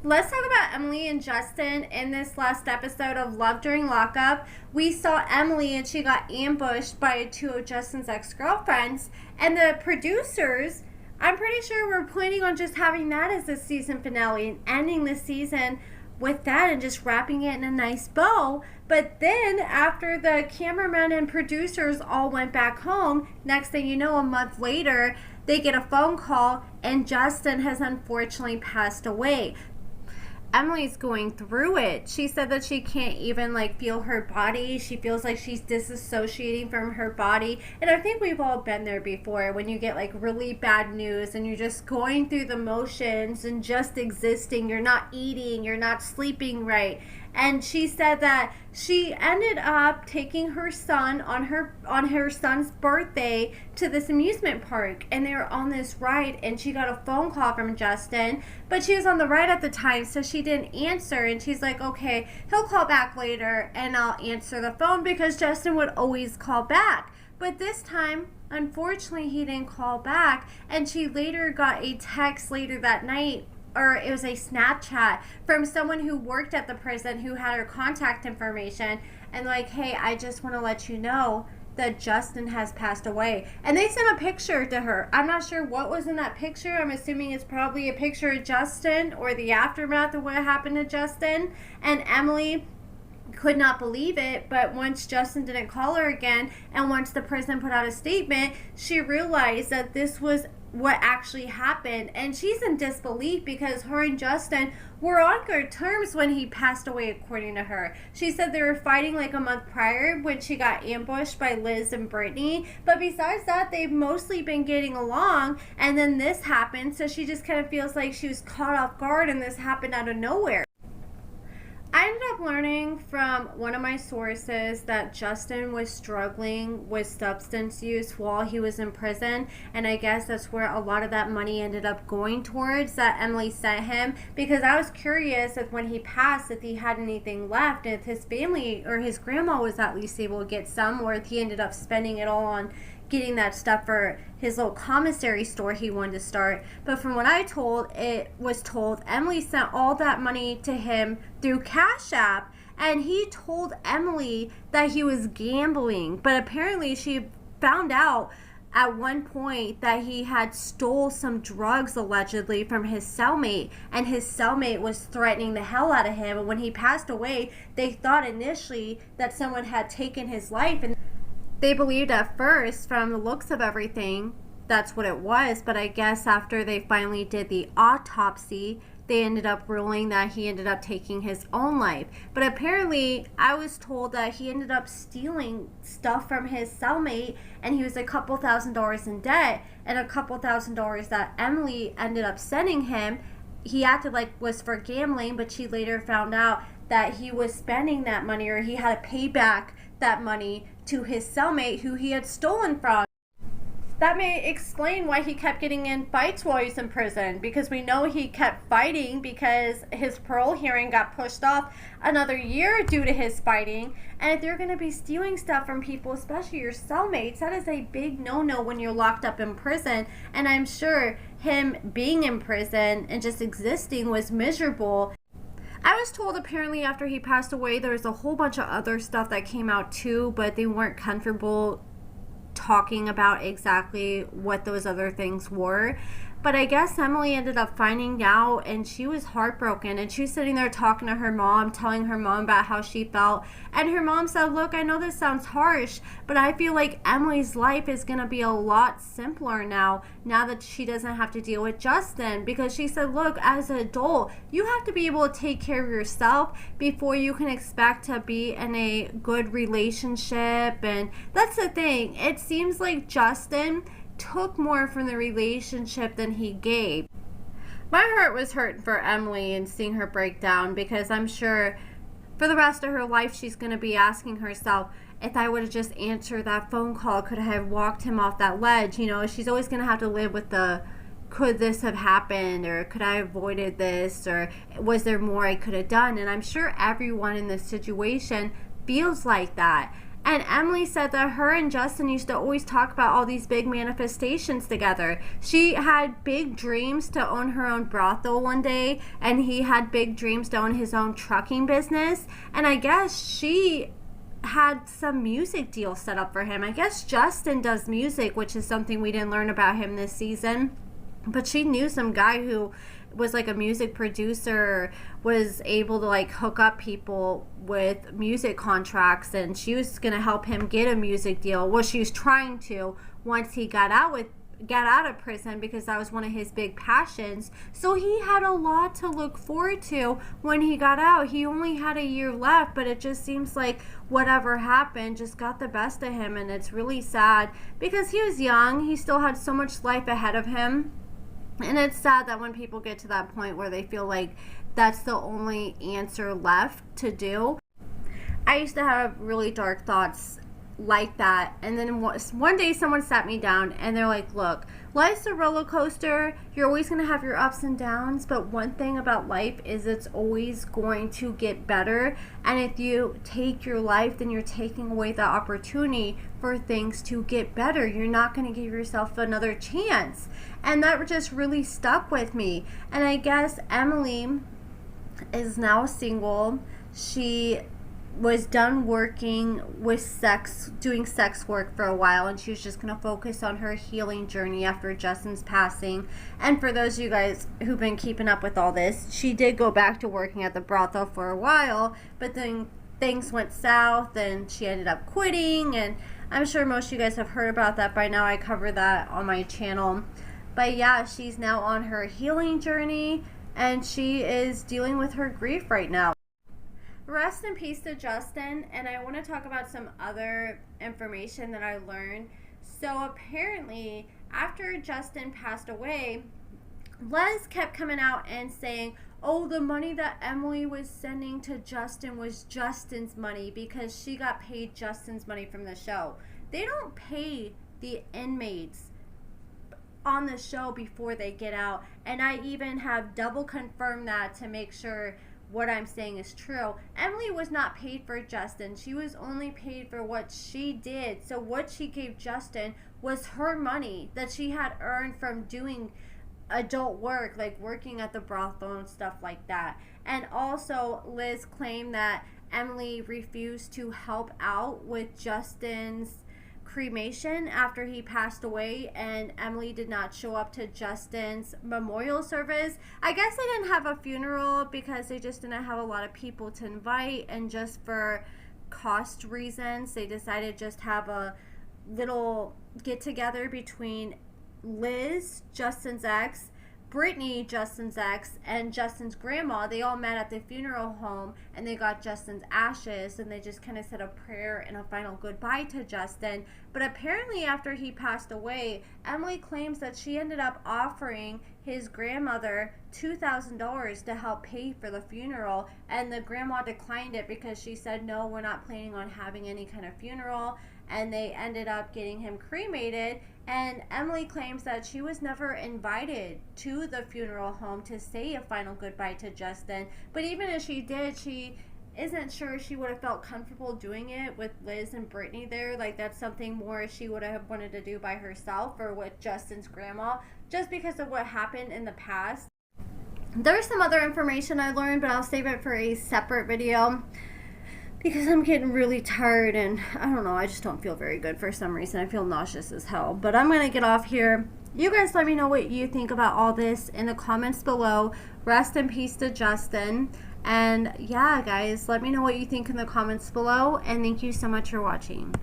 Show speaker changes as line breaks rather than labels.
Let's talk about Emily and Justin in this last episode of Love During Lockup. We saw Emily and she got ambushed by two of Justin's ex-girlfriends. And the producers, I'm pretty sure we're planning on just having that as the season finale and ending the season with that and just wrapping it in a nice bow. But then after the cameramen and producers all went back home, next thing you know, a month later, they get a phone call and Justin has unfortunately passed away. Emily's going through it. She said that she can't even feel her body. She feels like she's disassociating from her body. And I think we've all been there before when you get really bad news and you're just going through the motions and just existing. You're not eating, you're not sleeping right. And she said that she ended up taking her son on her son's birthday to this amusement park, and they were on this ride, and she got a phone call from Justin, but she was on the ride at the time, so she didn't answer. And she's like, okay, he'll call back later and I'll answer the phone, because Justin would always call back. But this time, unfortunately, he didn't call back. And she later got a text later that night, or it was a Snapchat from someone who worked at the prison who had her contact information, and hey, I just want to let you know that Justin has passed away. And they sent a picture to her. I'm not sure what was in that picture. I'm assuming it's probably a picture of Justin or the aftermath of what happened to Justin. And Emily could not believe it, but once Justin didn't call her again, and once the prison put out a statement, she realized that this was what actually happened. And she's in disbelief, because her and Justin were on good terms when he passed away, according to her. She said they were fighting a month prior when she got ambushed by Liz and Brittany, but besides that, they've mostly been getting along. And then this happened, so she just kind of feels like she was caught off guard and this happened out of nowhere. I ended up learning from one of my sources that Justin was struggling with substance use while he was in prison, and I guess that's where a lot of that money ended up going towards that Emily sent him, because I was curious if when he passed, if he had anything left, if his family or his grandma was at least able to get some, or if he ended up spending it all on getting that stuff for his little commissary store he wanted to start. But from what I was told Emily sent all that money to him through CASHAPP, and he told Emily that he was gambling. But apparently she found out at one point that he had stole some drugs allegedly from his cellmate, and his cellmate was threatening the hell out of him. And when he passed away, they thought initially that someone had taken his life, and they believed at first, from the looks of everything, that's what it was. But I guess after they finally did the autopsy, they ended up ruling that he ended up taking his own life. But apparently, I was told that he ended up stealing stuff from his cellmate, and he was a couple $1,000s in debt, and a couple $1,000s that Emily ended up sending him, he acted like was for gambling, but she later found out that he was spending that money, or he had to pay back that money to his cellmate who he had stolen from. That may explain why he kept getting in fights while he was in prison, because we know he kept fighting because his parole hearing got pushed off another year due to his fighting. And if you're going to be stealing stuff from people, especially your cellmates, that is a big no-no when you're locked up in prison. And I'm sure him being in prison and just existing was miserable. I was told apparently after he passed away there was a whole bunch of other stuff that came out too, but they weren't comfortable talking about exactly what those other things were. But I guess Emily ended up finding out, and she was heartbroken, and she was sitting there talking to her mom, telling her mom about how she felt. And her mom said, look, I know this sounds harsh, but I feel like Emily's life is going to be a lot simpler now that she doesn't have to deal with Justin. Because she said, look, as an adult, you have to be able to take care of yourself before you can expect to be in a good relationship. And that's the thing. It seems like Justin took more from the relationship than he gave. My heart was hurt for Emily and seeing her break down, because I'm sure for the rest of her life she's going to be asking herself, if I would have just answered that phone call, could I have walked him off that ledge? You know, she's always going to have to live with the, could this have happened, or could I have avoided this, or was there more I could have done? And I'm sure everyone in this situation feels like that. And Emily said that her and Justin used to always talk about all these big manifestations together. She had big dreams to own her own brothel one day, and he had big dreams to own his own trucking business. And I guess she had some music deal set up for him. I guess Justin does music, which is something we didn't learn about him this season. But she knew some guy who was like a music producer, was able to like hook up people with music contracts, and she was going to help him get a music deal. Well, she was trying to once he got out of prison, because that was one of his big passions. So he had a lot to look forward to when he got out. He only had a year left, but it just seems like whatever happened just got the best of him, and it's really sad because he was young. He still had so much life ahead of him. And it's sad that when people get to that point where they feel like that's the only answer left to do. I used to have really dark thoughts like that, and then one day someone sat me down and they're like, look, life's a roller coaster. You're always going to have your ups and downs, but one thing about life is it's always going to get better. And if you take your life, then you're taking away the opportunity for things to get better. You're not going to give yourself another chance. And that just really stuck with me. And I guess Emily is now single. She was done working with doing sex work for a while, and she was just going to focus on her healing journey after Justin's passing. And for those of you guys who've been keeping up with all this, she did go back to working at the brothel for a while, but then things went south and she ended up quitting, and I'm sure most of you guys have heard about that by now. I cover that on my channel. But yeah, she's now on her healing journey, and she is dealing with her grief right now. Rest in peace to Justin, and I want to talk about some other information that I learned. So apparently, after Justin passed away, Les kept coming out and saying, oh, the money that Emily was sending to Justin was Justin's money because she got paid Justin's money from the show. They don't pay the inmates on the show before they get out, and I even have double confirmed that to make sure what I'm saying is true. Emily was not paid for Justin. She was only paid for what she did. So what she gave Justin was her money that she had earned from doing adult work, like working at the brothel and stuff like that. And also, Liz claimed that Emily refused to help out with Justin's cremation after he passed away, and Emily did not show up to Justin's memorial service. I guess they didn't have a funeral because they just didn't have a lot of people to invite, and just for cost reasons they decided just have a little get together between Liz, Justin's ex, Brittany, Justin's ex, and Justin's grandma. They all met at the funeral home, and they got Justin's ashes, and they just kind of said a prayer and a final goodbye to Justin. But apparently after he passed away, Emily claims that she ended up offering his grandmother $2,000 to help pay for the funeral, and the grandma declined it because she said, no, we're not planning on having any kind of funeral. And they ended up getting him cremated. And Emily claims that she was never invited to the funeral home to say a final goodbye to Justin. But even if she did, she isn't sure she would have felt comfortable doing it with Liz and Brittany there. Like, that's something more she would have wanted to do by herself or with Justin's grandma, just because of what happened in the past. There's some other information I learned, but I'll save it for a separate video, because I'm getting really tired, and I don't know, I just don't feel very good for some reason. I feel nauseous as hell. But I'm going to get off here. You guys let me know what you think about all this in the comments below. Rest in peace to Justin. And yeah, guys, let me know what you think in the comments below. And thank you so much for watching.